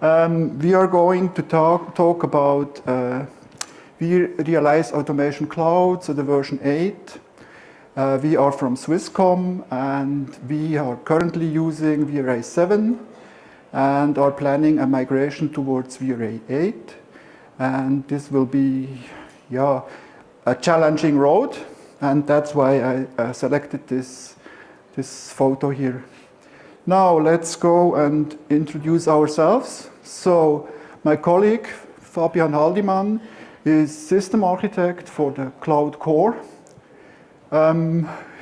We are going to talk about vRealize Automation Cloud, so the version 8. We are from Swisscom, and we are currently using vRealize 7 and are planning a migration towards vRealize 8. And this will be a challenging road, and that's why I selected this photo here. Now let's go and introduce ourselves. So my colleague Fabian Haldimann is system architect for the Cloud Core.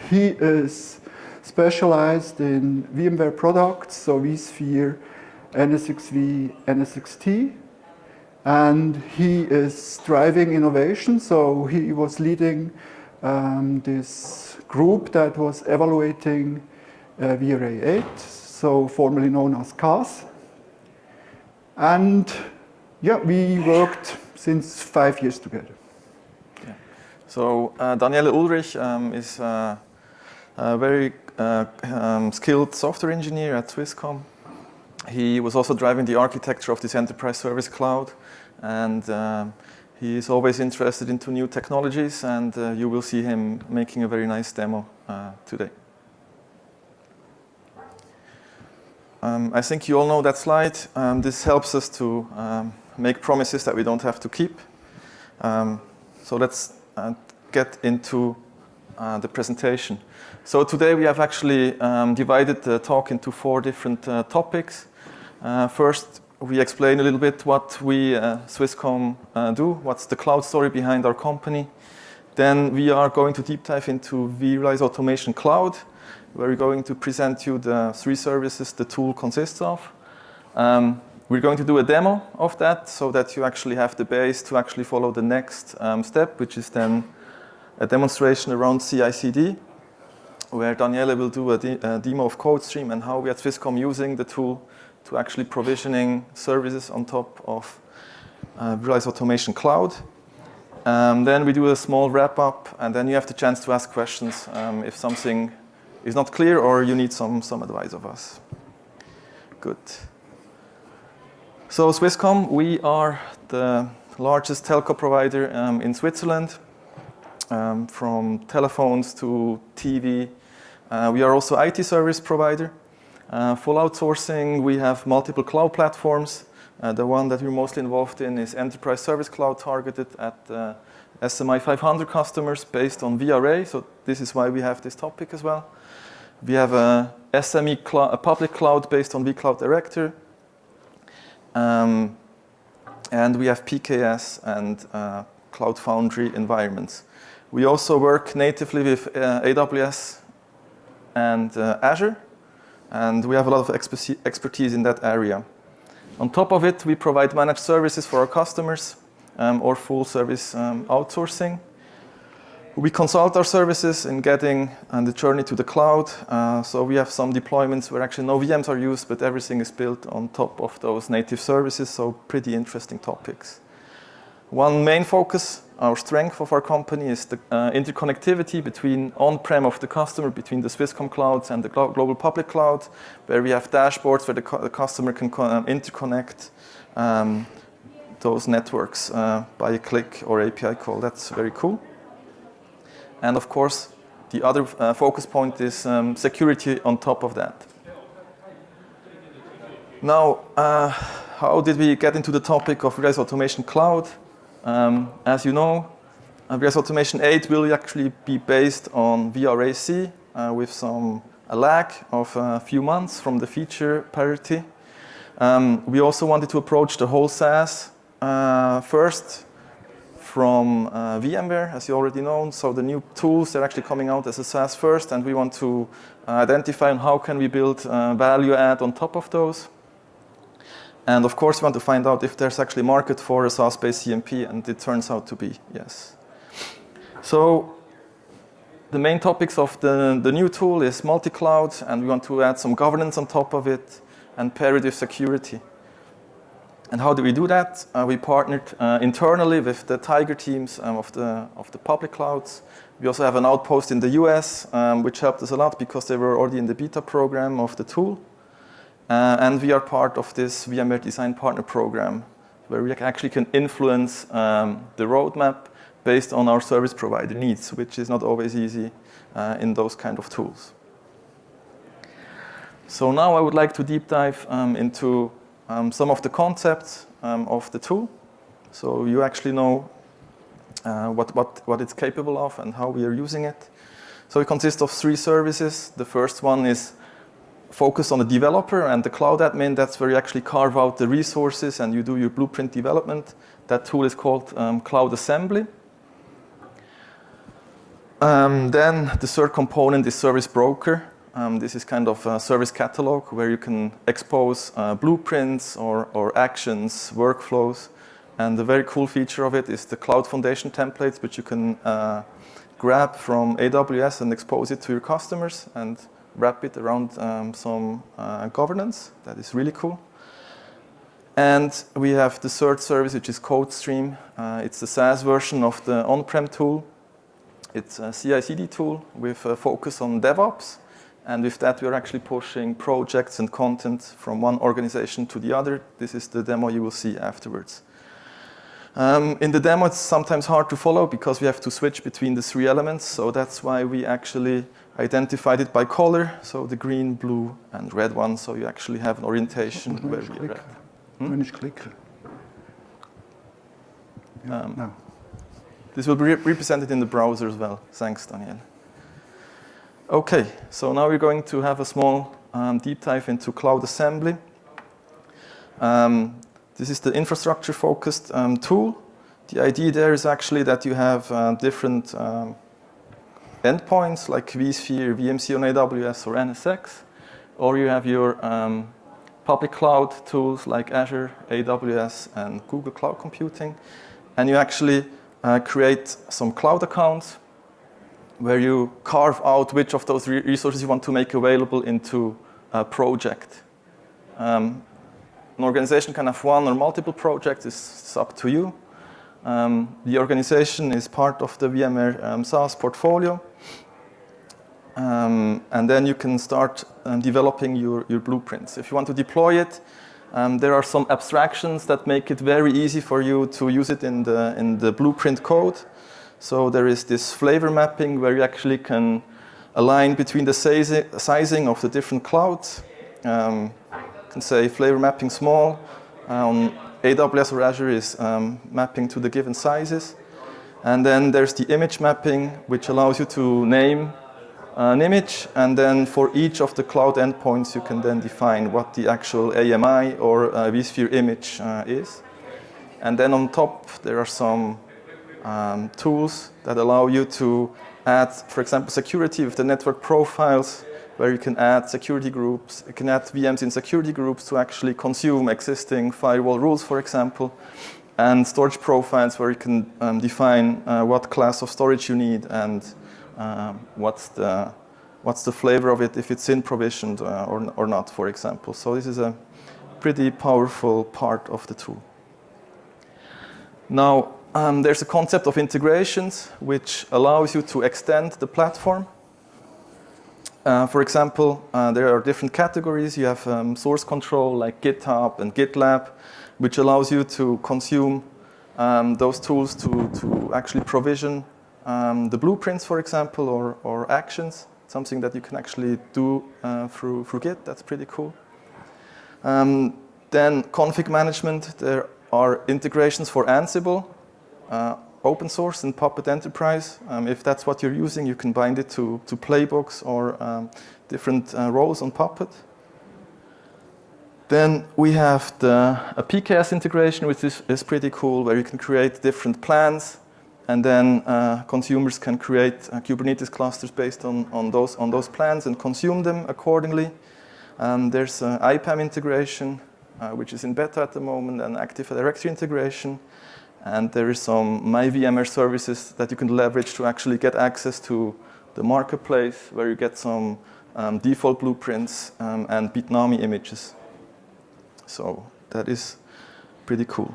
He is specialized in VMware products, so vSphere, NSXV, NSXT. And he is driving innovation, so he was leading this group that was evaluating vRealize 8, so formerly known as CAS. And we worked since 5 years together. Yeah. So Daniele Ulrich is a very skilled software engineer at Swisscom. He was also driving the architecture of this enterprise service cloud, and he is always interested into new technologies, and you will see him making a very nice demo today. I think you all know that slide. This helps us to make promises that we don't have to keep. So let's get into the presentation. So today we have actually divided the talk into 4 different topics. First, we explain a little bit what we, Swisscom, do, what's the cloud story behind our company. Then we are going to deep dive into vRealize Automation Cloud, where we're going to present you the 3 services the tool consists of. We're going to do a demo of that so that you actually have the base to actually follow the next step, which is then a demonstration around CI/CD, where Daniele will do a demo of CodeStream and how we at Swisscom using the tool to actually provisioning services on top of vRealize Automation Cloud. Then we do a small wrap-up, and then you have the chance to ask questions if something is not clear or you need some advice of us. Good. So Swisscom, we are the largest telco provider in Switzerland, from telephones to TV. We are also IT service provider. Full outsourcing, we have multiple cloud platforms. The one that we're mostly involved in is Enterprise Service Cloud, targeted at SMI 500 customers based on vRealize, so this is why we have this topic as well. We have a SME a public cloud based on vCloud Director. And we have PKS and Cloud Foundry environments. We also work natively with AWS and Azure, and we have a lot of expertise in that area. On top of it, we provide managed services for our customers or full service outsourcing. We consult our services in getting the journey to the cloud. So we have some deployments where actually no VMs are used, but everything is built on top of those native services, so pretty interesting topics. One main focus, our strength of our company, is the interconnectivity between on-prem of the customer, between the Swisscom clouds and the global public cloud, where we have dashboards where the customer can interconnect those networks by a click or API call. That's very cool. And of course, the other focus point is security on top of that. Now, how did we get into the topic of vRealize Automation Cloud? As you know, vRealize Automation 8 will actually be based on vRAC with a lag of a few months from the feature parity. We also wanted to approach the whole SaaS first from VMware, as you already know. So the new tools, they're actually coming out as a SaaS first, and we want to identify on how can we build value add on top of those. And of course, we want to find out if there's actually market for a SaaS-based CMP, and it turns out to be yes. So the main topics of the new tool is multi-cloud, and we want to add some governance on top of it and pair it with security. And how do we do that? We partnered internally with the Tiger teams of the public clouds. We also have an outpost in the US, which helped us a lot because they were already in the beta program of the tool. And we are part of this VMware Design Partner Program, where we actually can influence the roadmap based on our service provider needs, which is not always easy in those kind of tools. So now I would like to deep dive into some of the concepts of the tool. So you actually know what it's capable of and how we are using it. So it consists of 3 services. The first one is focused on the developer and the cloud admin. That's where you actually carve out the resources and you do your blueprint development. That tool is called Cloud Assembly. Then the third component is Service Broker. This is kind of a service catalog where you can expose blueprints or actions, workflows. And the very cool feature of it is the Cloud Foundation templates, which you can grab from AWS and expose it to your customers and wrap it around some governance. That is really cool. And we have the third service, which is CodeStream. It's the SaaS version of the on-prem tool. It's a CI/CD tool with a focus on DevOps. And with that, we're actually pushing projects and content from one organization to the other. This is the demo you will see afterwards. In the demo, it's sometimes hard to follow because we have to switch between the 3 elements. So that's why we actually identified it by color. So the green, blue, and red one. So you actually have an orientation where we are at. When ich klicke. No. This will be represented in the browser as well. Thanks, Daniel. Okay, so now we're going to have a small deep dive into Cloud Assembly. This is the infrastructure-focused tool. The idea there is actually that you have different endpoints like vSphere, VMC on AWS, or NSX, or you have your public cloud tools like Azure, AWS, and Google Cloud Computing, and you actually create some cloud accounts where you carve out which of those resources you want to make available into a project. An organization can have one or multiple projects, it's up to you. The organization is part of the VMware SaaS portfolio. And then you can start developing your blueprints. If you want to deploy it, there are some abstractions that make it very easy for you to use it in the blueprint code. So there is this flavor mapping where you actually can align between the sizing of the different clouds. You can say flavor mapping small. On AWS or Azure is mapping to the given sizes. And then there's the image mapping, which allows you to name an image. And then for each of the cloud endpoints, you can then define what the actual AMI or vSphere image is. And then on top, there are some tools that allow you to add, for example, security with the network profiles, where you can add security groups. You can add VMs in security groups to actually consume existing firewall rules, for example, and storage profiles where you can define what class of storage you need and what's the flavor of it, if it's in provisioned or not, for example. So this is a pretty powerful part of the tool. Now, there's a concept of integrations which allows you to extend the platform. For example, there are different categories. You have source control like GitHub and GitLab, which allows you to consume those tools to actually provision the blueprints, for example, or actions, something that you can actually do through Git. That's pretty cool. Then config management. There are integrations for Ansible, open source and Puppet Enterprise. If that's what you're using, you can bind it to playbooks or different roles on Puppet. Then we have a PKS integration, which is pretty cool, where you can create different plans, and then consumers can create Kubernetes clusters based on those plans and consume them accordingly. There's IPAM integration, which is in beta at the moment, and Active Directory integration. And there is some MyVMware services that you can leverage to actually get access to the marketplace, where you get some default blueprints and Bitnami images. So that is pretty cool.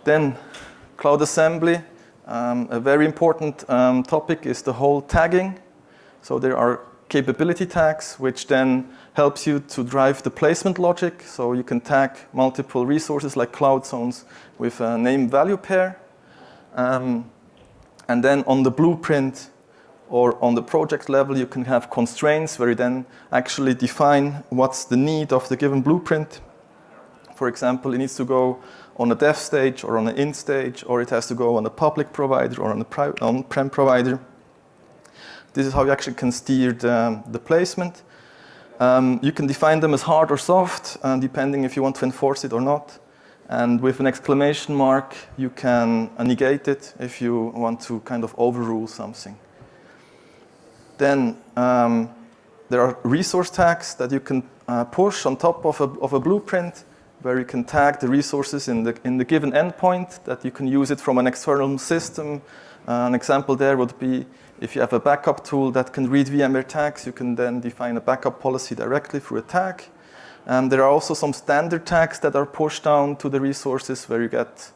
Then Cloud Assembly. A very important topic is the whole tagging. So there are capability tags, which then helps you to drive the placement logic. So you can tag multiple resources like cloud zones with a name-value pair. And then on the blueprint or on the project level, you can have constraints where you then actually define what's the need of the given blueprint. For example, it needs to go on a dev stage or on an int stage, or it has to go on a public provider or on a on-prem provider. This is how you actually can steer the placement. You can define them as hard or soft, depending if you want to enforce it or not. And with an exclamation mark, you can negate it if you want to kind of overrule something. Then there are resource tags that you can push on top of a blueprint, where you can tag the resources in the given endpoint, that you can use it from an external system. An example there would be if you have a backup tool that can read VMware tags, you can then define a backup policy directly through a tag. There are also some standard tags that are pushed down to the resources, where you get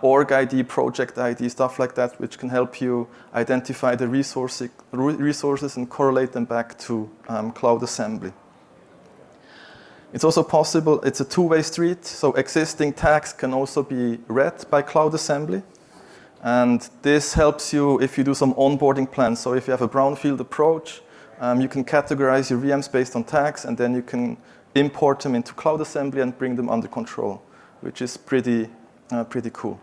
org ID, project ID, stuff like that, which can help you identify the resources and correlate them back to Cloud Assembly. It's also possible, it's a two-way street, so existing tags can also be read by Cloud Assembly. And this helps you if you do some onboarding plans. So if you have a brownfield approach, you can categorize your VMs based on tags, and then you can import them into Cloud Assembly and bring them under control, which is pretty cool.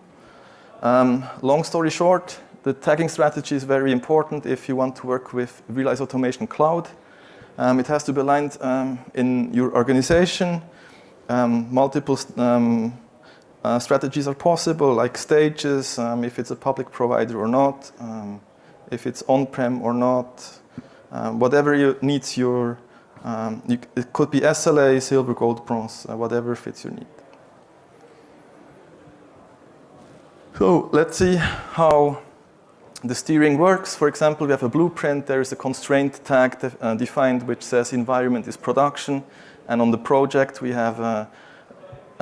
Long story short, the tagging strategy is very important if you want to work with vRealize Automation Cloud. It has to be aligned in your organization. Multiple strategies are possible, like stages, if it's a public provider or not, if it's on-prem or not, whatever needs your, it could be SLA, silver, gold, bronze, whatever fits your need. So let's see how the steering works. For example, we have a blueprint. There is a constraint tag defined which says environment is production. And on the project, we have a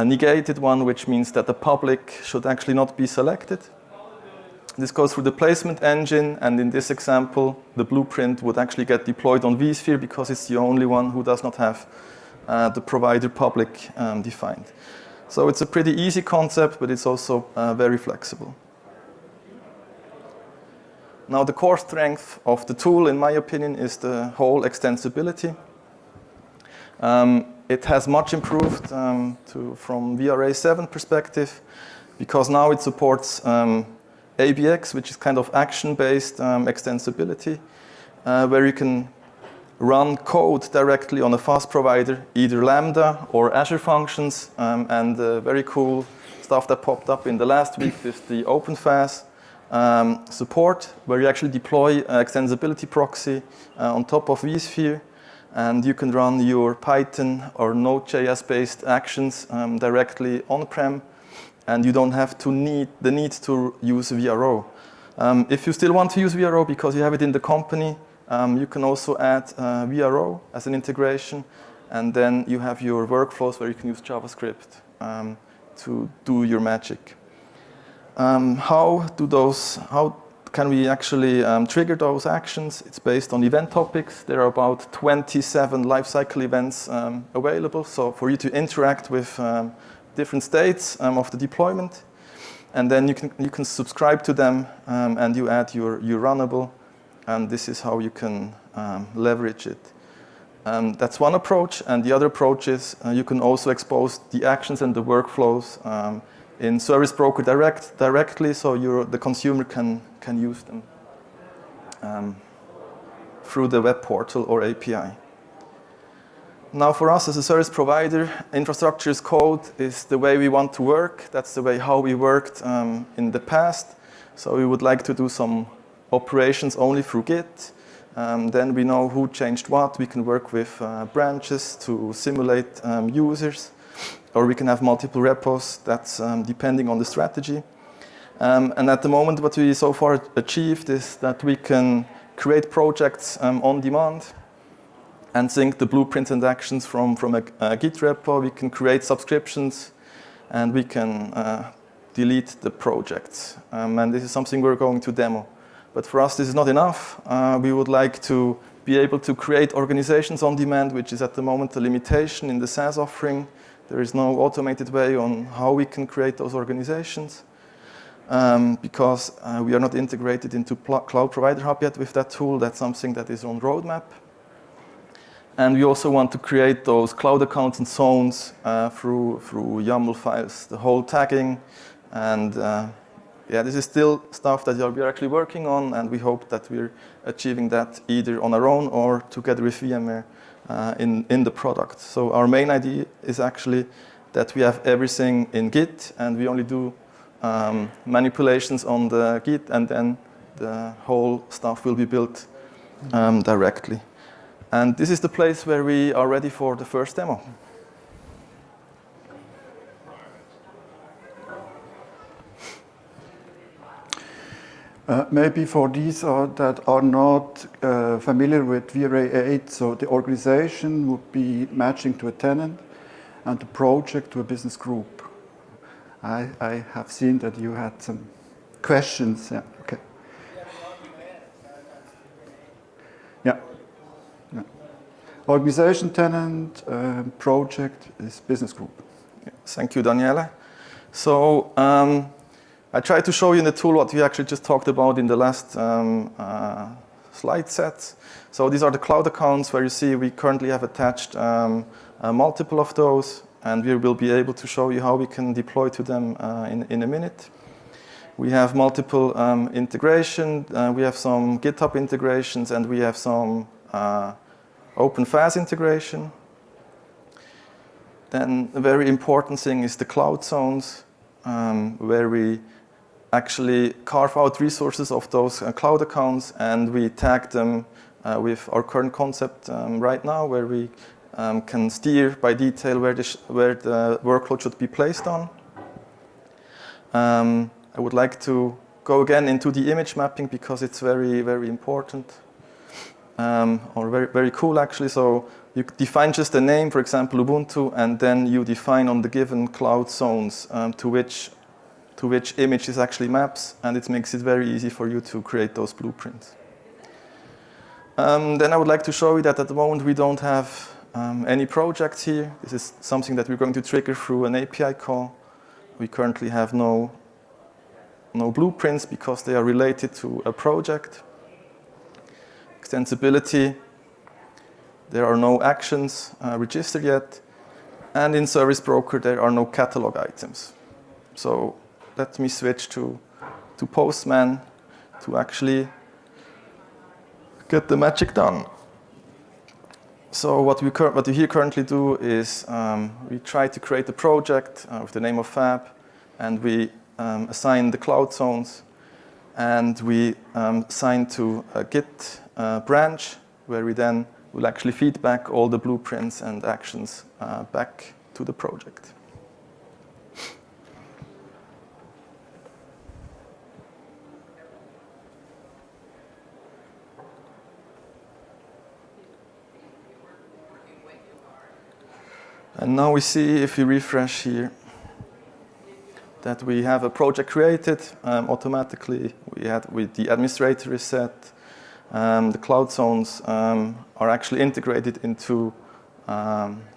negated one, which means that the public should actually not be selected. This goes through the placement engine, and in this example, the blueprint would actually get deployed on vSphere because it's the only one who does not have the provider public defined. So it's a pretty easy concept, but it's also very flexible. Now, the core strength of the tool, in my opinion, is the whole extensibility. It has much improved from vRealize 7 perspective, because now it supports ABX, which is kind of action-based extensibility, where you can run code directly on a fast provider, either Lambda or Azure Functions, and very cool stuff that popped up in the last week is the OpenFaaS support, where you actually deploy extensibility proxy on top of vSphere. And you can run your Python or Node.js-based actions directly on-prem, and you don't have the need to use VRO. If you still want to use VRO because you have it in the company, you can also add VRO as an integration, and then you have your workflows where you can use JavaScript to do your magic. How can we actually trigger those actions? It's based on event topics. There are about 27 lifecycle events available, so for you to interact with different states of the deployment. And then you can subscribe to them, and you add your runnable, and this is how you can leverage it. That's one approach, and the other approach is you can also expose the actions and the workflows in Service Broker directly, so the consumer can use them through the web portal or API. Now, for us as a service provider, infrastructure as code is the way we want to work. That's the way how we worked in the past. So we would like to do some operations only through Git. Then we know who changed what. We can work with branches to simulate users, or we can have multiple repos. That's depending on the strategy. And at the moment, what we so far achieved is that we can create projects on demand and sync the blueprints and actions from a Git repo. We can create subscriptions, and we can delete the projects. And this is something we're going to demo. But for us, this is not enough. We would like to be able to create organizations on demand, which is at the moment a limitation in the SaaS offering. There is no automated way on how we can create those organizations because we are not integrated into Cloud Provider Hub yet with that tool. That's something that is on roadmap. And we also want to create those cloud accounts and zones through YAML files, the whole tagging. And yeah, this is still stuff that we are actually working on, and we hope that we're achieving that either on our own or together with VMware in the product. So our main idea is actually that we have everything in Git, and we only do manipulations on the Git, and then the whole stuff will be built directly. And this is the place where we are ready for the first demo. Maybe for these that are not familiar with vRealize 8, so the organization would be matching to a tenant and the project to a business group. I have seen that you had some questions. Yeah, okay. Yeah. Yeah. Organization, tenant, project is business group. Thank you, Daniele. So I tried to show you in the tool what we actually just talked about in the last slide set. So these are the cloud accounts where you see we currently have attached multiple of those, and we will be able to show you how we can deploy to them in a minute. We have multiple integration. We have some GitHub integrations, and we have some OpenFaaS integration. Then a very important thing is the cloud zones, where we actually carve out resources of those cloud accounts, and we tag them with our current concept right now, where we can steer by detail where the workload should be placed on. I would like to go again into the image mapping because it's very, very important, or very, very cool actually. So you define just a name, for example, Ubuntu, and then you define on the given cloud zones to which image this actually maps, and it makes it very easy for you to create those blueprints. Then I would like to show you that at the moment we don't have any projects here. This is something that we're going to trigger through an API call. We currently have no blueprints because they are related to a project. Extensibility, there are no actions registered yet. And in Service Broker, there are no catalog items. So let me switch to Postman to actually get the magic done. So what we here currently do is we try to create a project with the name of Fab, and we assign the cloud zones, and we assign to a Git branch, where we then will actually feed back all the blueprints and actions back to the project. And now we see, if we refresh here, that we have a project created automatically. With the administrator is set. The cloud zones are actually integrated into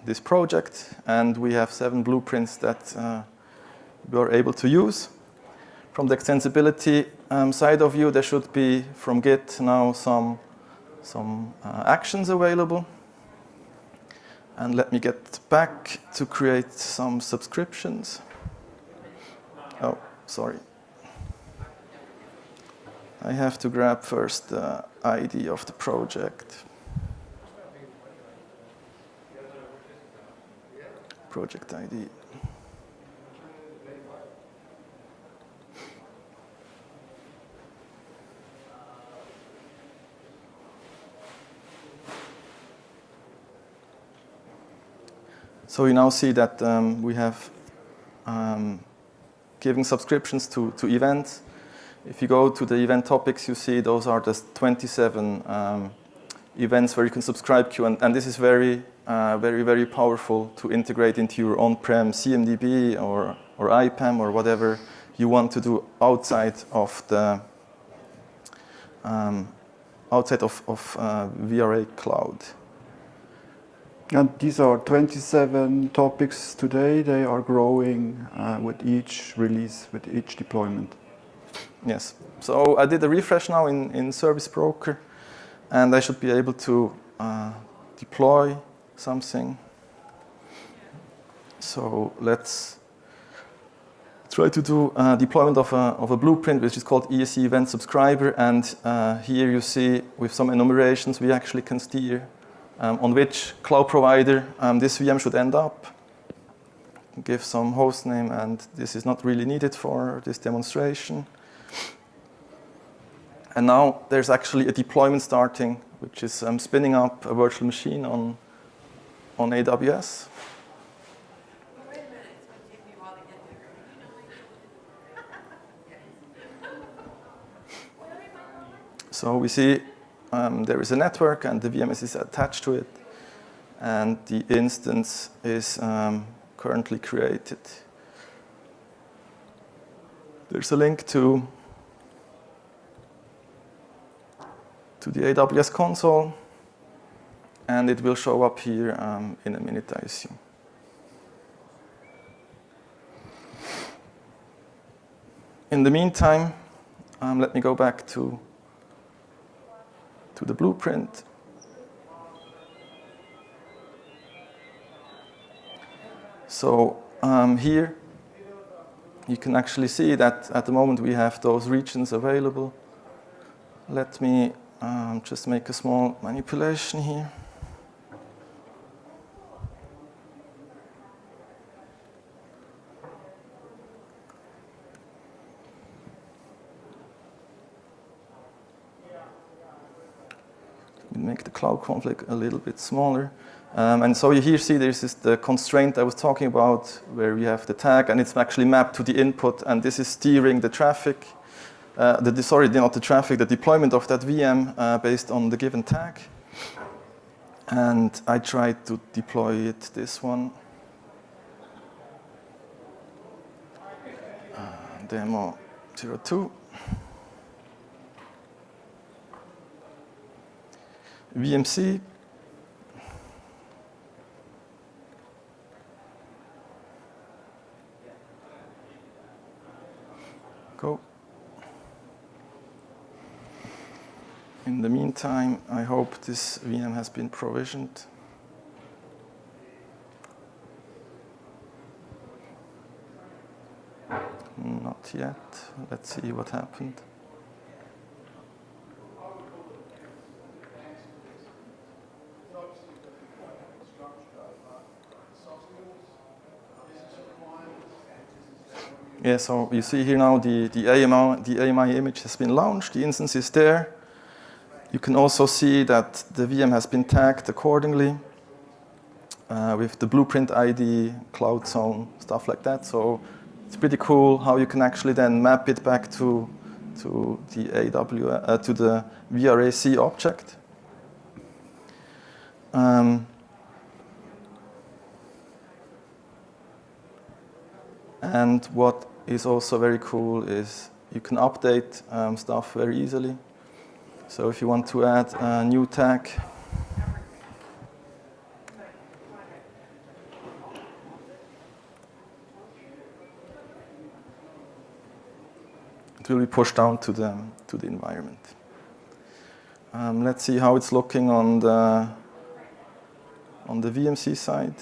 this project, and we have 7 blueprints that we are able to use. From the extensibility side of view, there should be from Git now some actions available. And let me get back to create some subscriptions. Oh, sorry. I have to grab first the ID of the project. Project ID. So you now see that we have giving subscriptions to events. If you go to the event topics, you see those are the 27 events where you can subscribe to, and this is very, very powerful to integrate into your on-prem CMDB or IPAM or whatever you want to do outside of outside of VRA Cloud. And these are 27 topics today. They are growing with each release, with each deployment. Yes. So I did a refresh now in Service Broker, and I should be able to deploy something. So let's try to do a deployment of a blueprint, which is called ESC Event Subscriber. And here you see, with some enumerations, we actually can steer on which cloud provider this VM should end up. Give some host name, and this is not really needed for this demonstration. And now there's actually a deployment starting, which is spinning up a virtual machine on AWS. So we see there is a network, and the VMS is attached to it, and the instance is currently created. There's a link to the AWS console, and it will show up here in a minute, I assume. In the meantime, let me go back to the blueprint. So here you can actually see that at the moment we have those regions available. Let me just make a small manipulation here. Make the cloud config a little bit smaller. And so you here see this is the constraint I was talking about, where we have the tag, and it's actually mapped to the input, and this is steering the traffic, not the traffic, the deployment of that VM based on the given tag. And I tried to deploy it, this one. Demo 02. VMC. Go. In the meantime, I hope this VM has been provisioned. Not yet. Let's see what happened. Yeah, so you see here now the AMI image has been launched, the instance is there. You can also see that the VM has been tagged accordingly with the blueprint ID, cloud zone, stuff like that. So it's pretty cool how you can actually then map it back to the vRAC object. And what is also very cool is you can update stuff very easily. So if you want to add a new tag, it will be pushed down to the environment. Let's see how it's looking on the VMC side.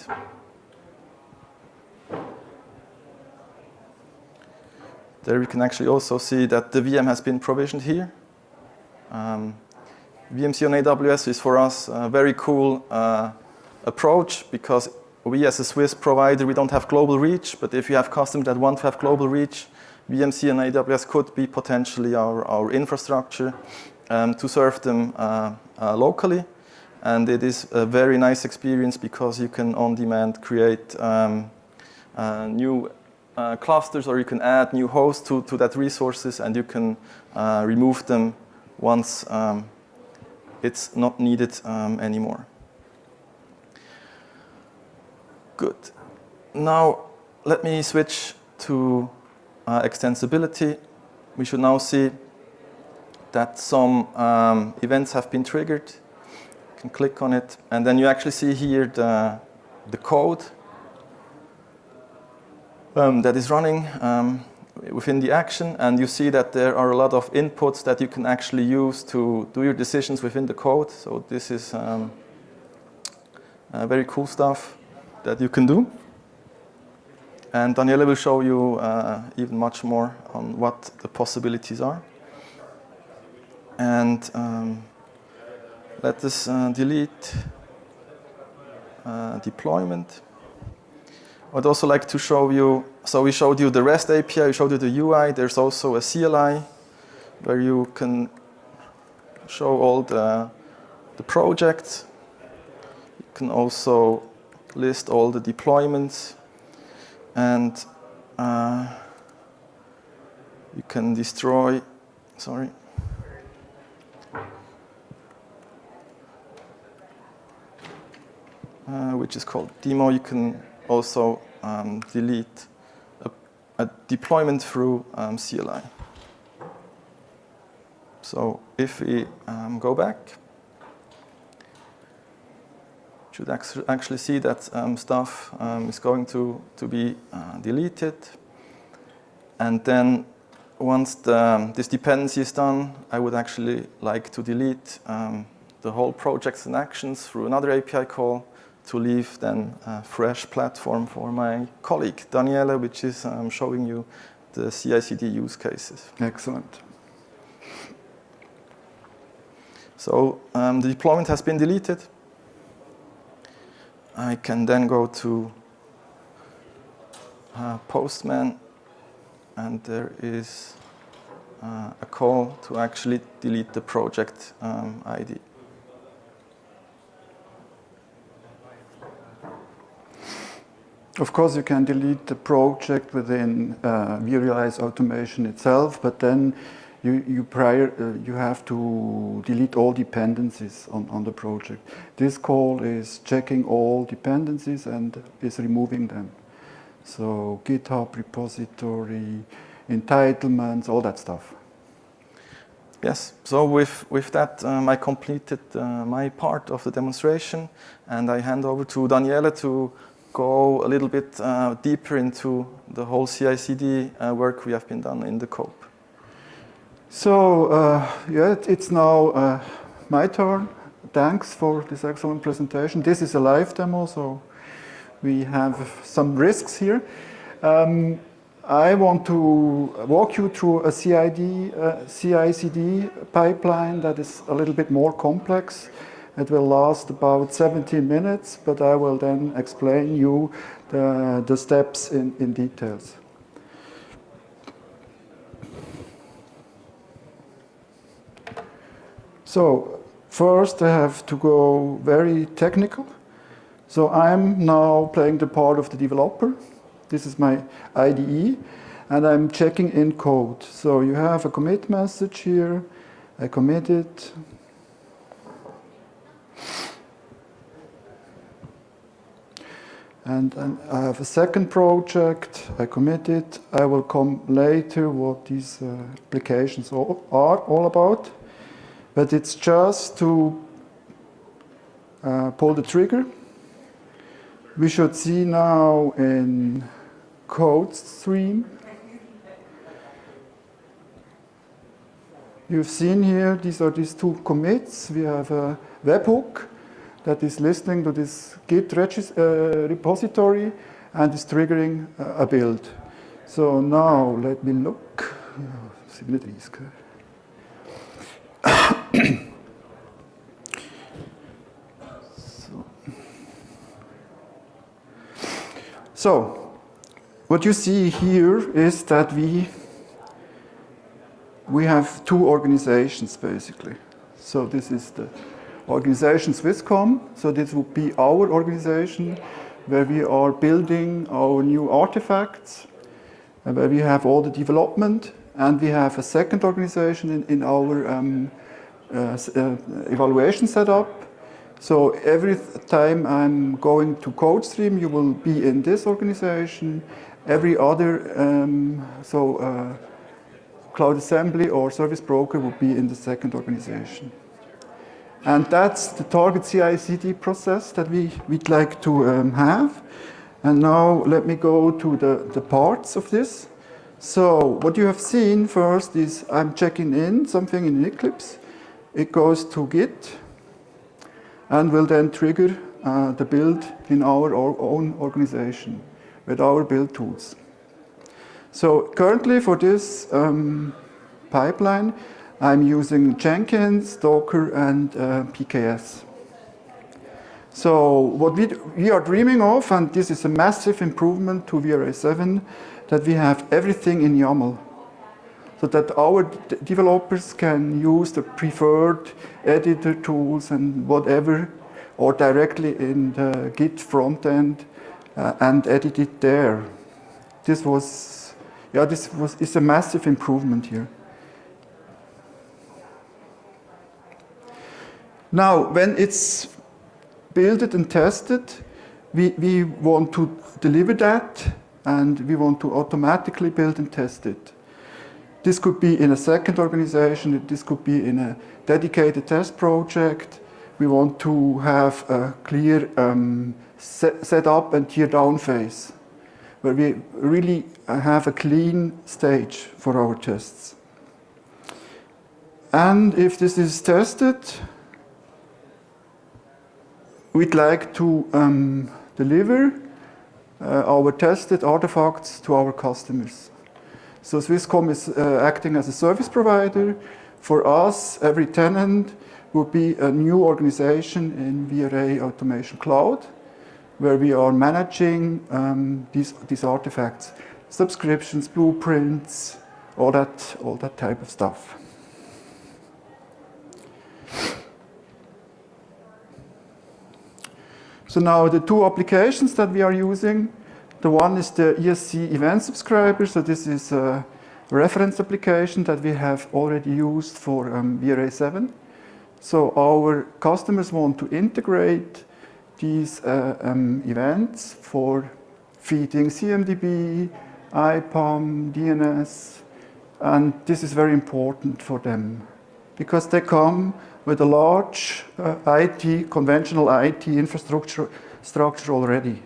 There we can actually also see that the VM has been provisioned here. VMC on AWS is for us a very cool approach, because we as a Swiss provider, we don't have global reach, but if you have customers that want to have global reach, VMC on AWS could be potentially our infrastructure to serve them locally. And it is a very nice experience because you can on demand create new clusters, or you can add new hosts to that resources, and you can remove them once it's not needed anymore. Good. Now let me switch to extensibility. We should now see that some events have been triggered. You can click on it, and then you actually see here the code that is running within the action, and you see that there are a lot of inputs that you can actually use to do your decisions within the code. So this is very cool stuff that you can do. And Daniele will show you even much more on what the possibilities are. And let us delete deployment. I'd also like to show you, so we showed you the REST API, we showed you the UI, there's also a CLI where you can show all the projects. You can also list all the deployments, and you can destroy, which is called demo. You can also delete a deployment through CLI. So if we go back, you should actually see that stuff is going to be deleted. And then once this dependency is done, I would actually like to delete the whole projects and actions through another API call to leave then a fresh platform for my colleague, Daniele, which is showing you the CI/CD use cases. Excellent. So the deployment has been deleted. I can then go to Postman, and there is a call to actually delete the project ID. Of course, you can delete the project within vRealize automation itself, but then you have to delete all dependencies on the project. This call is checking all dependencies and is removing them. So GitHub repository, entitlements, all that stuff. Yes, so with that, I completed my part of the demonstration, and I hand over to Daniele to go a little bit deeper into the whole CI/CD work we have been done in the code. So yeah, it's now my turn. Thanks for this excellent presentation. This is a live demo, so we have some risks here. I want to walk you through a CI/CD pipeline that is a little bit more complex. It will last about 17 minutes, but I will then explain you the steps in details. So first I have to go very technical. So I'm now playing the part of the developer. This is my IDE, and I'm checking in code. So you have a commit message here. I commit it. And I have a second project. I commit it. I will come later what these applications are all about. But it's just to pull the trigger. We should see now in code stream. You've seen here, these are these two commits. We have a webhook that is listening to this Git repository and is triggering a build. So now let me look. So what you see here is that we have two organizations basically. So this is the organization Swisscom. So this would be our organization where we are building our new artifacts, and where we have all the development. And we have a second organization in our evaluation setup. So every time I'm going to CodeStream, you will be in this organization. Every other Cloud Assembly or Service Broker would be in the second organization. And that's the target CI/CD process that we'd like to have. And now let me go to the parts of this. So what you have seen first is I'm checking in something in Eclipse. It goes to Git and will then trigger the build in our own organization with our build tools. So currently for this pipeline, I'm using Jenkins, Docker, and PKS. So what we are dreaming of, and this is a massive improvement to vRealize 7, that we have everything in YAML, so that our developers can use the preferred editor tools and whatever, or directly in the Git front end and edit it there. It's a massive improvement here. Now, when it's built and tested, we want to deliver that, and we want to automatically build and test it. This could be in a second organization, this could be in a dedicated test project. We want to have a clear set up and tear down phase, where we really have a clean stage for our tests. And if this is tested, we'd like to deliver our tested artifacts to our customers. So Swisscom is acting as a service provider. For us, every tenant would be a new organization in vRealize Automation Cloud, where we are managing these artifacts, subscriptions, blueprints, all that type of stuff. So now the two applications that we are using, the one is the ESC event subscriber. So this is a reference application that we have already used for vRealize 7. So our customers want to integrate these events for feeding CMDB, IPAM, DNS, and this is very important for them because they come with a large conventional IT infrastructure already.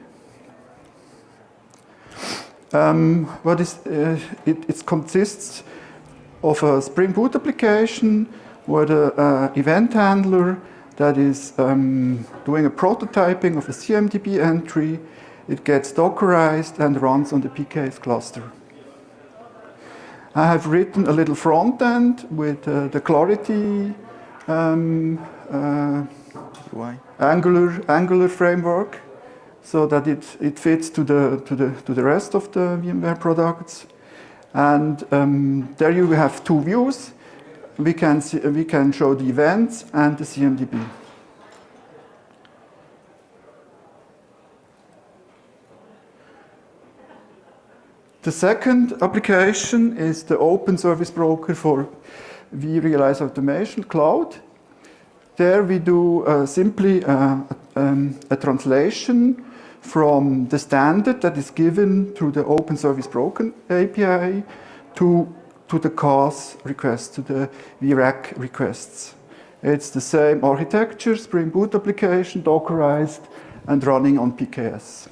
It consists of a Spring Boot application with an event handler that is doing a prototyping of a CMDB entry. It gets Dockerized and runs on the PKS cluster. I have written a little front end with the Clarity Angular framework, so that it fits to the rest of the VMware products. And there you have two views. We can show the events and the CMDB. The second application is the open service broker for vRealize Automation Cloud. There we do simply a translation from the standard that is given through the Open Service Broker API to the CAS requests, to the VRAC requests. It's the same architecture, Spring Boot application, Dockerized, and running on PKS.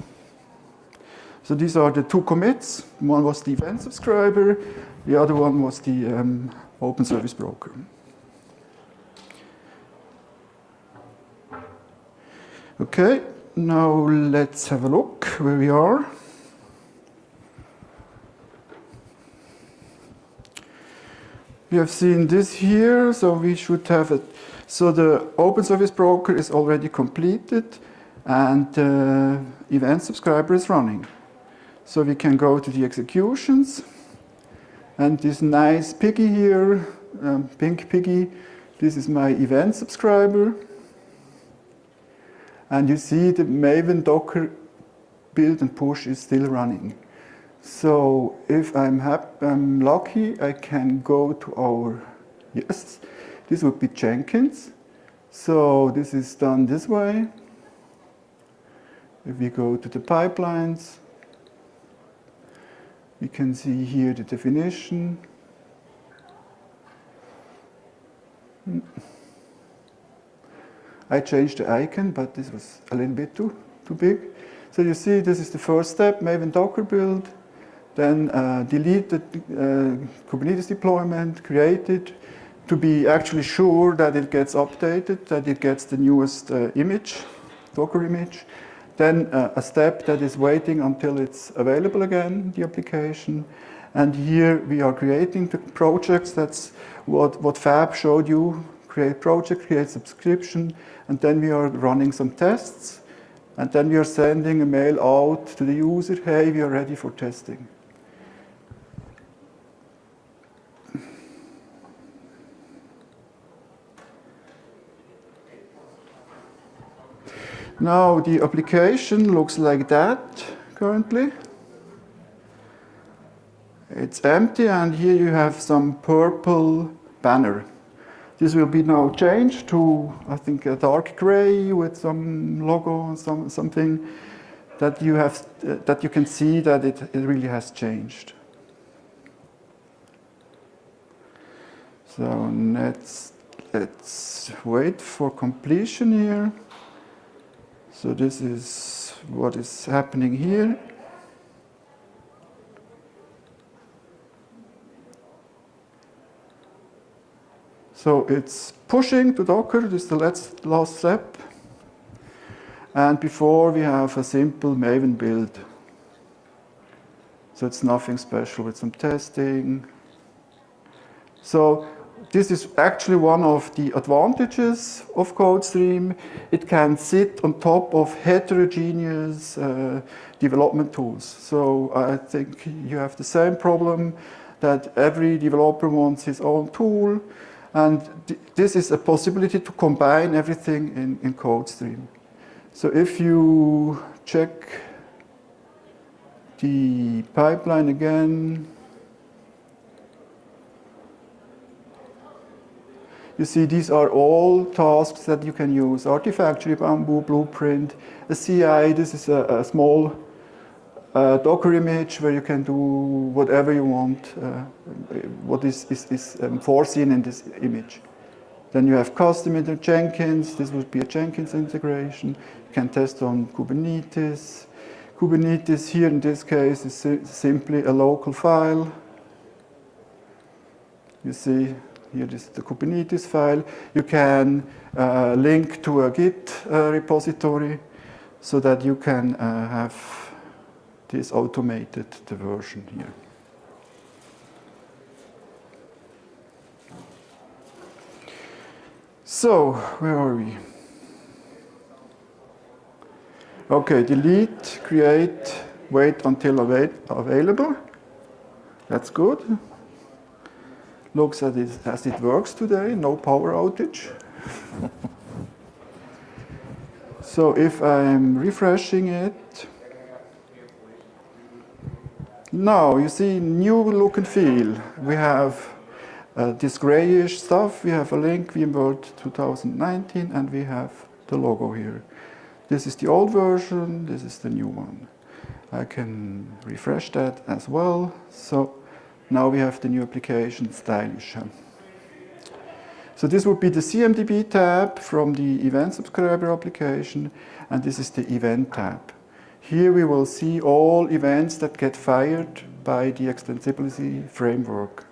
So these are the two commits. One was the event subscriber, the other one was the Open Service Broker. Okay, now let's have a look where we are. We have seen this here, so we should have it. So the Open Service Broker is already completed and the event subscriber is running. So we can go to the executions, and this nice piggy here, pink piggy, this is my event subscriber. And you see the Maven Docker build and push is still running. So if I'm lucky, I can go to our, yes, this would be Jenkins. So this is done this way. If we go to the pipelines, we can see here the definition. I changed the icon, but this was a little bit too big. So you see, this is the first step, Maven Docker build. Then delete the Kubernetes deployment, create it, to be actually sure that it gets updated, that it gets the newest image, Docker image. Then a step that is waiting until it's available again, the application. And here we are creating the projects. That's what Fab showed you. Create project, create subscription, and then we are running some tests. And then we are sending a mail out to the user, hey, we are ready for testing. Now the application looks like that currently. It's empty, and here you have some purple banner. This will be now changed to, I think, a dark gray with some logo, something that you have, that you can see that it really has changed. So let's wait for completion here. So this is what is happening here. So it's pushing to Docker, this is the last step. And before we have a simple Maven build. So it's nothing special with some testing. So this is actually one of the advantages of CodeStream. It can sit on top of heterogeneous development tools. So I think you have the same problem that every developer wants his own tool. And this is a possibility to combine everything in CodeStream. So if you check the pipeline again, you see these are all tasks that you can use. Artifactory, Bamboo, Blueprint, a CI. This is a small Docker image where you can do whatever you want, what is foreseen in this image. Then you have custom into Jenkins. This would be a Jenkins integration. You can test on Kubernetes. Kubernetes here in this case is simply a local file. You see here this is the Kubernetes file. You can link to a Git repository so that you can have this automated the version here. So, where are we? Okay, delete, create, wait until available. That's good. Looks as it works today, no power outage. So if I'm refreshing it, now you see new look and feel. We have this grayish stuff. We have a link, VMworld 2019, and we have the logo here. This is the old version, this is the new one. I can refresh that as well. So now we have the new application, stylish. So this would be the CMDB tab from the event subscriber application, and this is the event tab. Here we will see all events that get fired by the extensibility framework.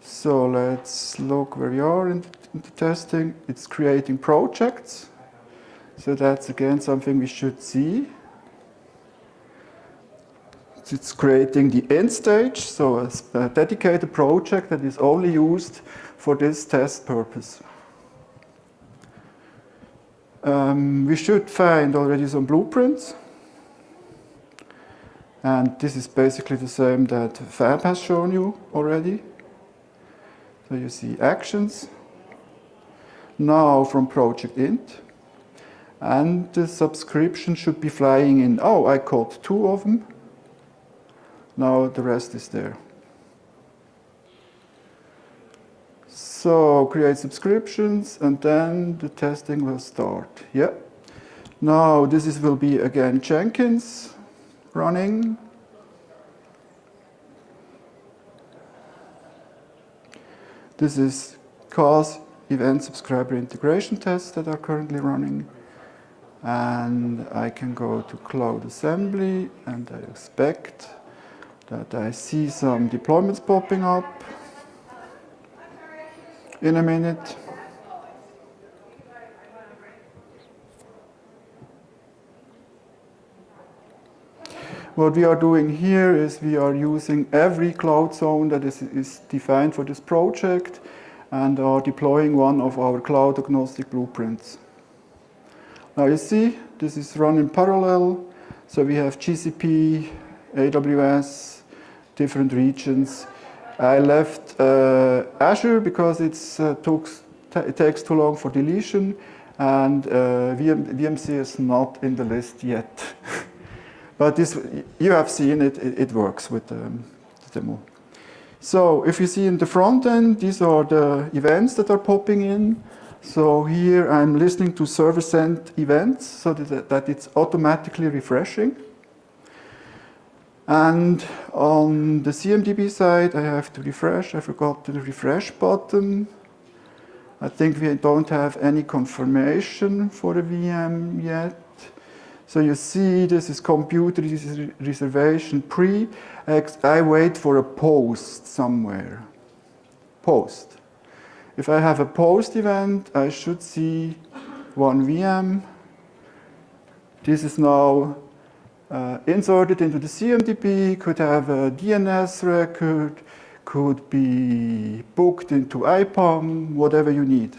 So let's look where we are in the testing. It's creating projects. So that's again something we should see. It's creating the end stage, so a dedicated project that is only used for this test purpose. We should find already some blueprints. And this is basically the same that Fab has shown you already. So you see actions. Now from project int. And the subscription should be flying in. Oh, I caught 2 of them. Now the rest is there. So create subscriptions, and then the testing will start. Yeah. Now this will be again Jenkins running. This is cause event subscriber integration tests that are currently running. And I can go to Cloud Assembly, and I expect that I see some deployments popping up in a minute. What we are doing here is we are using every cloud zone that is defined for this project and are deploying one of our cloud agnostic blueprints. Now you see, this is run in parallel. So we have GCP, AWS, different regions. I left Azure because it takes too long for deletion, and VMC is not in the list yet. But this, you have seen it, it works with the demo. So if you see in the front end, these are the events that are popping in. So here I'm listening to server-sent events so that it's automatically refreshing. And on the CMDB side, I have to refresh. I forgot the refresh button. I think we don't have any confirmation for the VM yet. So you see, this is computer reservation pre. I wait for a post somewhere. Post. If I have a post event, I should see one VM. This is now inserted into the CMDB, could have a DNS record, could be booked into IPAM, whatever you need.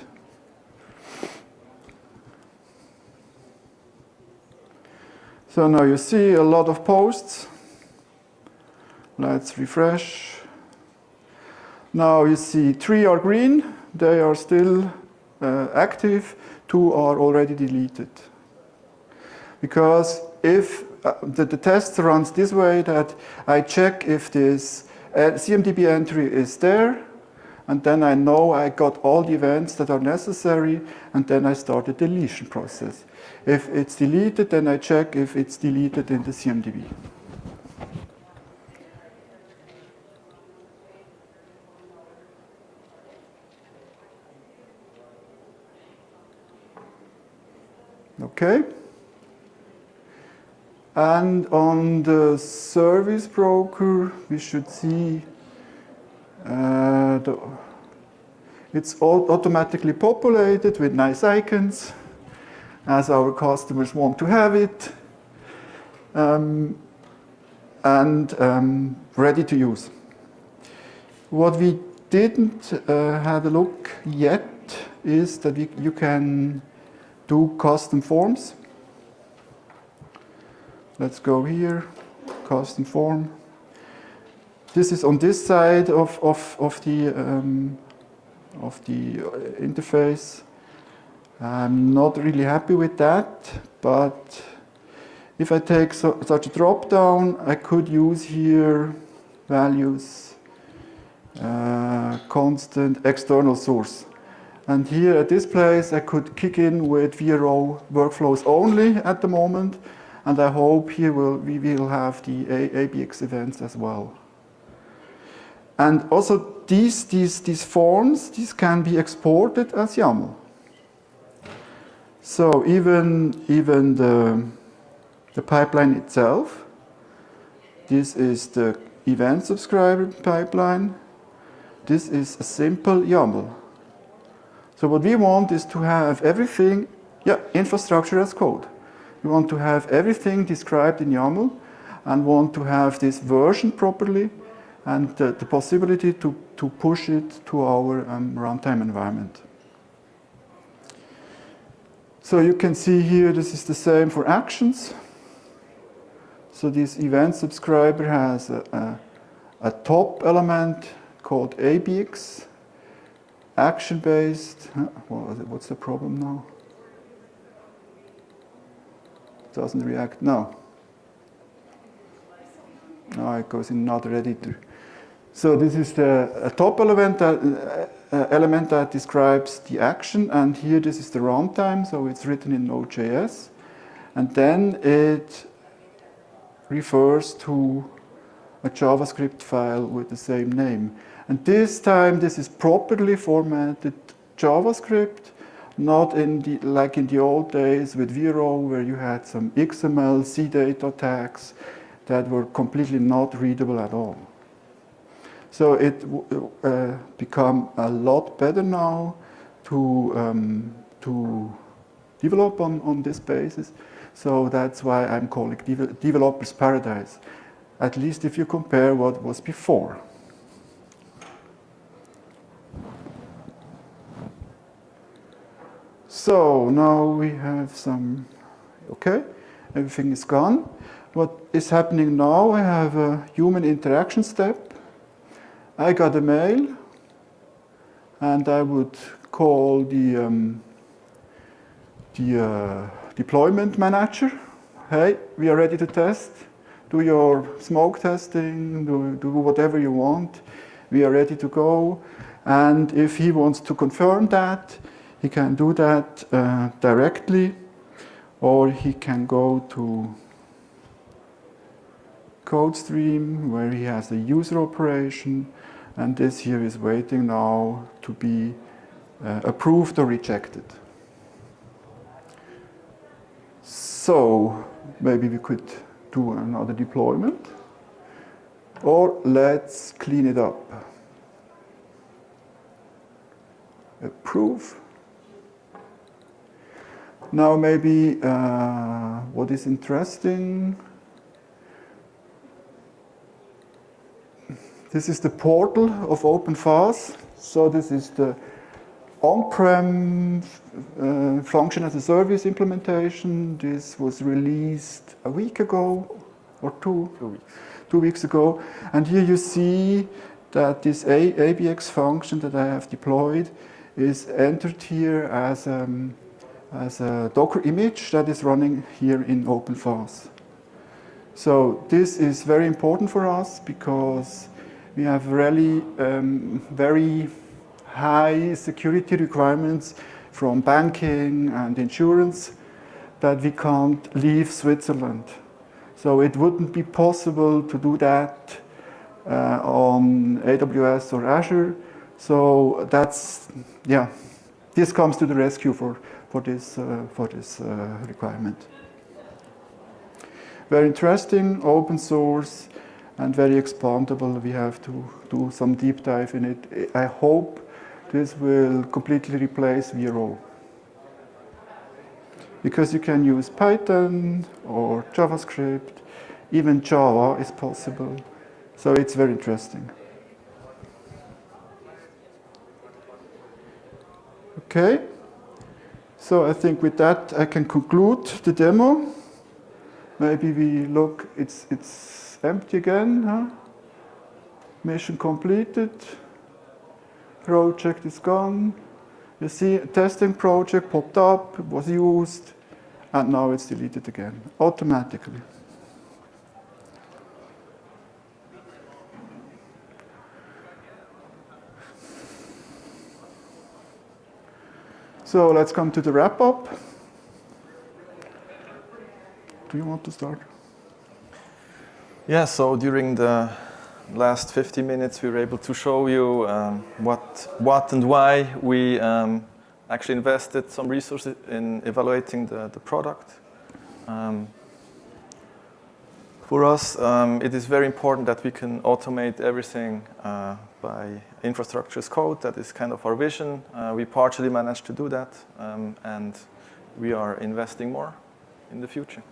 So now you see a lot of posts. Let's refresh. Now you see 3 are green, they are still active, 2 are already deleted. Because if the test runs this way, that I check if this CMDB entry is there, and then I know I got all the events that are necessary, and then I start the deletion process. If it's deleted, then I check if it's deleted in the CMDB. Okay. And on the service broker, we should see it's all automatically populated with nice icons, as our customers want to have it, and ready to use. What we didn't have a look yet is that you can do custom forms. Let's go here, custom form. This is on this side of the interface. I'm not really happy with that, but if I take such a drop down, I could use here values, constant external source. And here at this place, I could kick in with VRO workflows only at the moment, and I hope here we will have the ABX events as well. And also these forms, these can be exported as YAML. So even the pipeline itself, this is the event subscriber pipeline. This is a simple YAML. So what we want is to have everything, infrastructure as code. We want to have everything described in YAML and want to have this version properly and the possibility to push it to our runtime environment. So you can see here, this is the same for actions. So this event subscriber has a top element called ABX, action-based. What's the problem now? It doesn't react now. No, it goes in another editor. So this is a top element that describes the action, and here this is the runtime, so it's written in Node.js, and then it refers to a JavaScript file with the same name. And this time, this is properly formatted JavaScript, not like in the old days with Vero, where you had some XML, CData tags that were completely not readable at all. So it become a lot better now to develop on this basis. So that's why I'm calling it developer's paradise, at least if you compare what was before. So now we have some, okay, everything is gone. What is happening now, I have a human interaction step. I got a mail, and I would call the deployment manager. Hey, we are ready to test. Do your smoke testing, do whatever you want. We are ready to go. And if he wants to confirm that, he can do that directly, or he can go to CodeStream, where he has a user operation, and this here is waiting now to be approved or rejected. So maybe we could do another deployment, or let's clean it up. Approve. Now maybe what is interesting, this is the portal of OpenFaaS. So this is the on-prem function as a service implementation. This was released a week ago or 2 weeks. 2 weeks ago. And here you see that this ABX function that I have deployed is entered here as a Docker image that is running here in OpenFaaS. So this is very important for us because we have really very high security requirements from banking and insurance that we can't leave Switzerland. So it wouldn't be possible to do that on AWS or Azure. So that's, yeah, this comes to the rescue for this requirement. Very interesting, open source, and very expandable. We have to do some deep dive in it. I hope this will completely replace Vero. Because you can use Python or JavaScript, even Java is possible. So it's very interesting. Okay, so I think with that I can conclude the demo. Maybe we look, it's empty again, huh? Mission completed. Project is gone. You see, a testing project popped up, was used, and now it's deleted again, automatically. So let's come to the wrap up. Do you want to start? Yeah, so during the last 50 minutes we were able to show you what and why we actually invested some resources in evaluating the product. For us, it is very important that we can automate everything by infrastructure as code. That is kind of our vision. We partially managed to do that, and we are investing more in the future.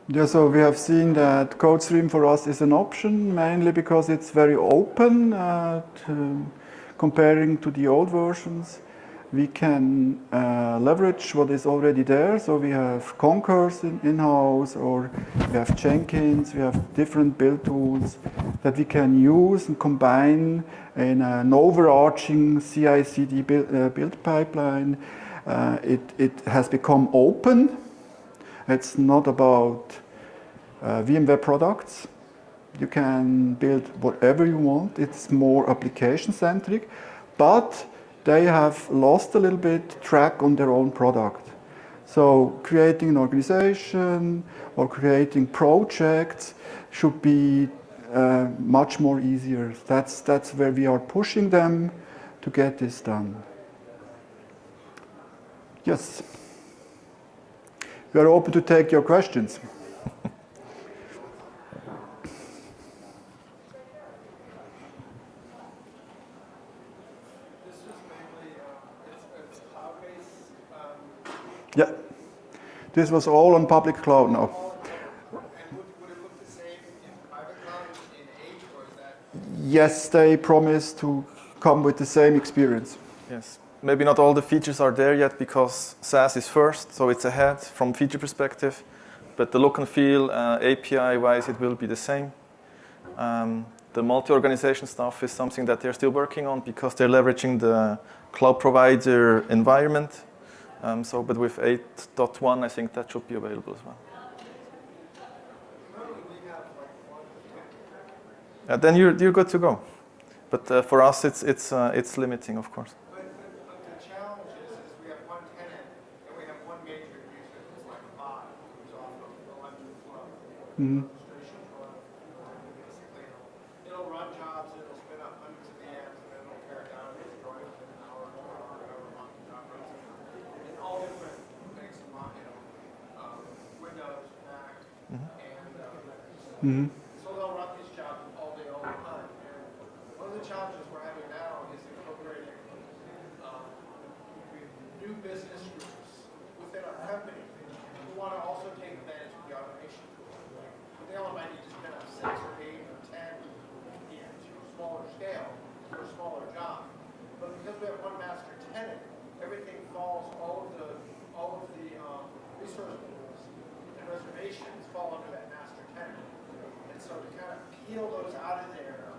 Yeah, so we have seen that CodeStream for us is an option, mainly because it's very open comparing to the old versions. We can leverage what is already there. So we have Concurs in-house, or we have Jenkins, we have different build tools that we can use and combine in an overarching CI/CD build pipeline. It has become open. It's not about VMware products. You can build whatever you want. It's more application-centric, but they have lost a little bit track on their own product. So creating an organization or creating projects should be much more easier. That's where we are pushing them to get this done. Yes. We are open to take your questions. Yeah. This was all on public cloud now. And would it look the same in private cloud in H, or is that? Yes, they promise to come with the same experience. Yes. Maybe not all the features are there yet because SaaS is first, so it's ahead from feature perspective. But the look and feel, API-wise, it will be the same. The multi-organization stuff is something that they're still working on because they're leveraging the cloud provider environment. But with 8.1, I think that should be available as well. Then you're good to go. But for us, it's limiting, of course. But the challenge is we have one tenant and we have one major user. It's like a bot who's off of the electric flow. Illustration flow. Basically, it'll run jobs, it'll spin up hundreds of VMs, and then it'll tear it down and destroy it within an hour or however long the job runs. And all different makes them, Windows, Mac, and so they'll run these jobs all day, all the time. And one of the challenges we're having now is incorporating new business groups within our company who want to also take advantage of the automation tools. They only might need to spin up 6 or 8 or 10 VMs to a smaller scale for a smaller job. But because we have one master tenant, everything falls, all of the resource pools and reservations fall under that master tenant. And so to kind of peel those out of there,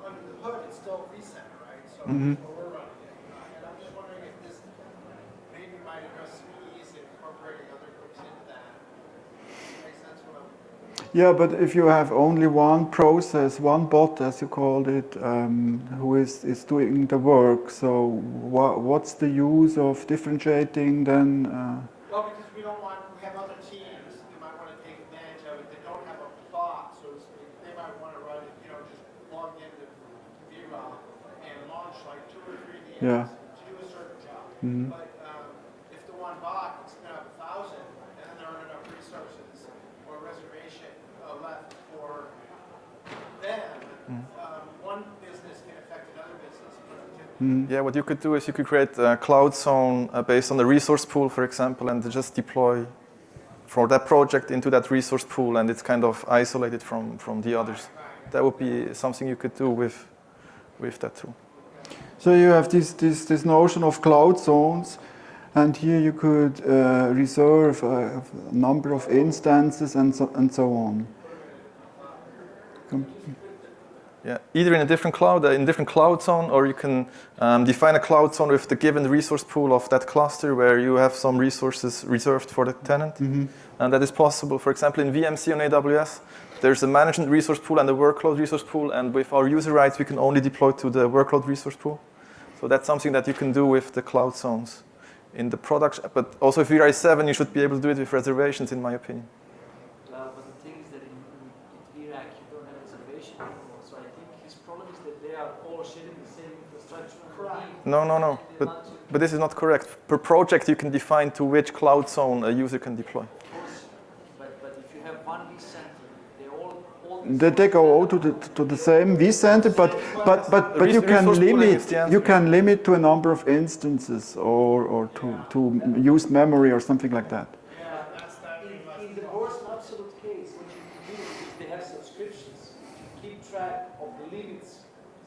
under the hood, it's still vCenter, right? So we're running it. And I'm just wondering if this maybe might address some ease in incorporating other groups into that. Makes sense what I'm... Yeah, but if you have only one process, one bot, as you called it, who is doing the work, so what's the use of differentiating then? Well, because we have other teams that might want to take advantage of it that don't have a bot, so to speak. They might want to run it, just log into vRealize and launch like 2 or 3 VMs to do a certain job. But if the one bot can spin up 1,000 and then there aren't enough resources or reservation left for them, one business can affect another business productivity. Yeah, what you could do is you could create a cloud zone based on the resource pool, for example, and just deploy for that project into that resource pool, and it's kind of isolated from the others. That would be something you could do with that tool. So you have this notion of cloud zones, and here you could reserve a number of instances and so on. Yeah, either in a different cloud zone, or you can define a cloud zone with the given resource pool of that cluster where you have some resources reserved for the tenant. And that is possible. For example, in VMC on AWS, there's a management resource pool and a workload resource pool, and with our user rights, we can only deploy to the workload resource pool. So that's something that you can do with the cloud zones in the product. But also if vRealize 7, you should be able to do it with reservations, in my opinion. But the thing is that in Iraq, you don't have reservation anymore. So I think his problem is that they are all sharing the same infrastructure. Correct. No. But this is not correct. Per project, you can define to which cloud zone a user can deploy. But if you have one vCenter, they all They go all to the same vCenter, but you can limit to a number of instances or to use memory or something like that. Yeah, that's that. In the worst absolute case, what you can do is they have subscriptions, keep track of the limits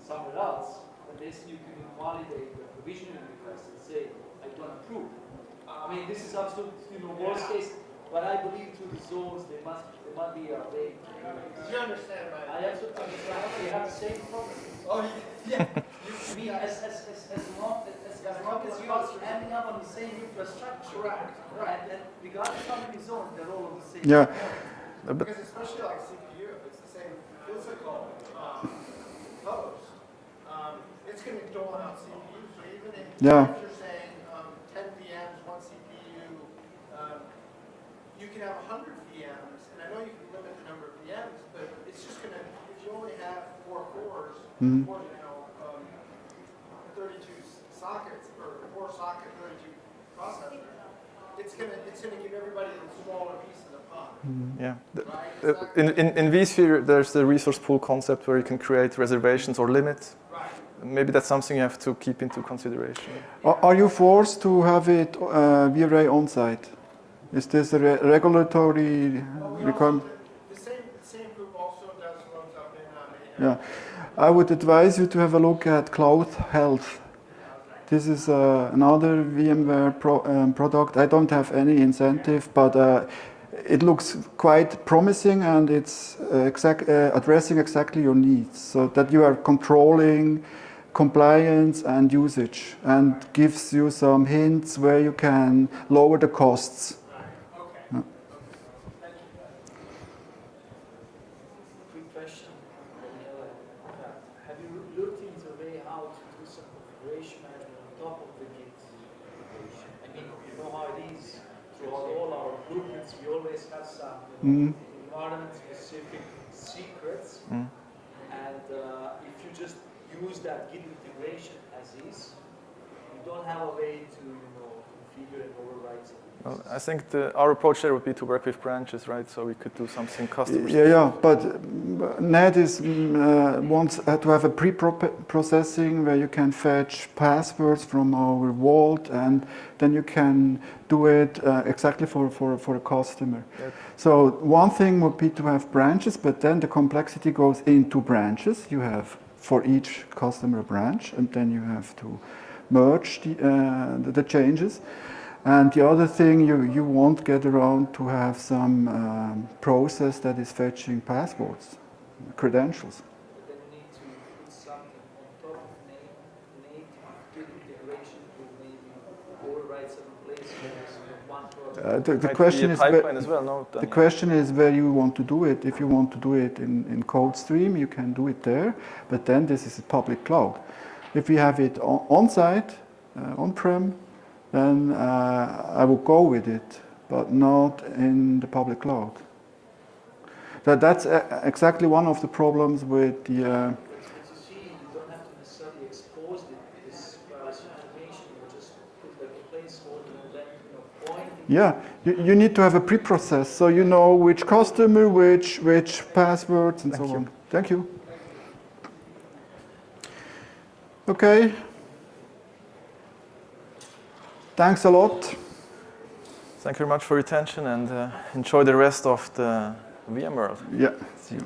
somewhere else, and this you can invalidate the provisioning request and say, I don't approve. I mean, this is absolute worst case, but I believe through the zones they must be a way. Do you understand, right? I absolutely understand. You have the same problem. Oh, yeah. I mean, as long as you are ending up on the same infrastructure, right? And regardless of how many zones, they're all on the same. Yeah. Because especially like CPU, if it's the same physical host, it's going to be doling out CPU feeds even if Yeah. you're saying 10 VMs, 1 CPU, you can have 100 VMs, and I know you can limit the number of VMs, but it's just going to, if you only have 4 cores, Mhm. or 32 sockets, or 4 socket, 32 processors, it's gonna give everybody a smaller piece of the pie. Yeah. Right? In vSphere, there's the resource pool concept where you can create reservations or limits. Right. Maybe that's something you have to keep into consideration. Are you forced to have it vRealize on-site? Is this a regulatory requirement? The same group also does loads up in Yeah. I would advise you to have a look at Cloud Health. This is another VMware product. I don't have any incentive, but it looks quite promising, and it's addressing exactly your needs, so that you are controlling compliance and usage, and gives you some hints where you can lower the costs. Okay. Quick question, Daniela. Have you looked into a way how to do some configuration management on top of the Git configuration? I mean, you know how it is. Throughout all our blueprints, we always have some environment-specific secrets. And if you just use that Git integration as is, you don't have a way to, configure and override something. Well, I think our approach there would be to work with branches, right? So we could do something custom. Yeah, but Ned wants to have a pre-processing where you can fetch passwords from our vault, and then you can do it exactly for a customer. Yep. So one thing would be to have branches, but then the complexity goes into branches. You have for each customer branch, and then you have to merge the changes. And the other thing, you won't get around to have some process that is fetching passwords, credentials. But then you need to put something on top of native Git integration to maybe override certain places from one product. The question is pipeline as well, no? the question is where you want to do it. If you want to do it in CodeStream, you can do it there, but then this is a public cloud. If we have it on-site, on-prem, then I will go with it, but not in the public cloud. That's exactly one of the problems with the... But you see, you don't have to necessarily expose this information, you just put like a placeholder and then point. Yeah, you need to have a pre-process, so you know which customer, which passwords, and so on. Thank you. Okay. Thanks a lot. Thank you very much for your attention, and enjoy the rest of the VM world. Yeah, see you.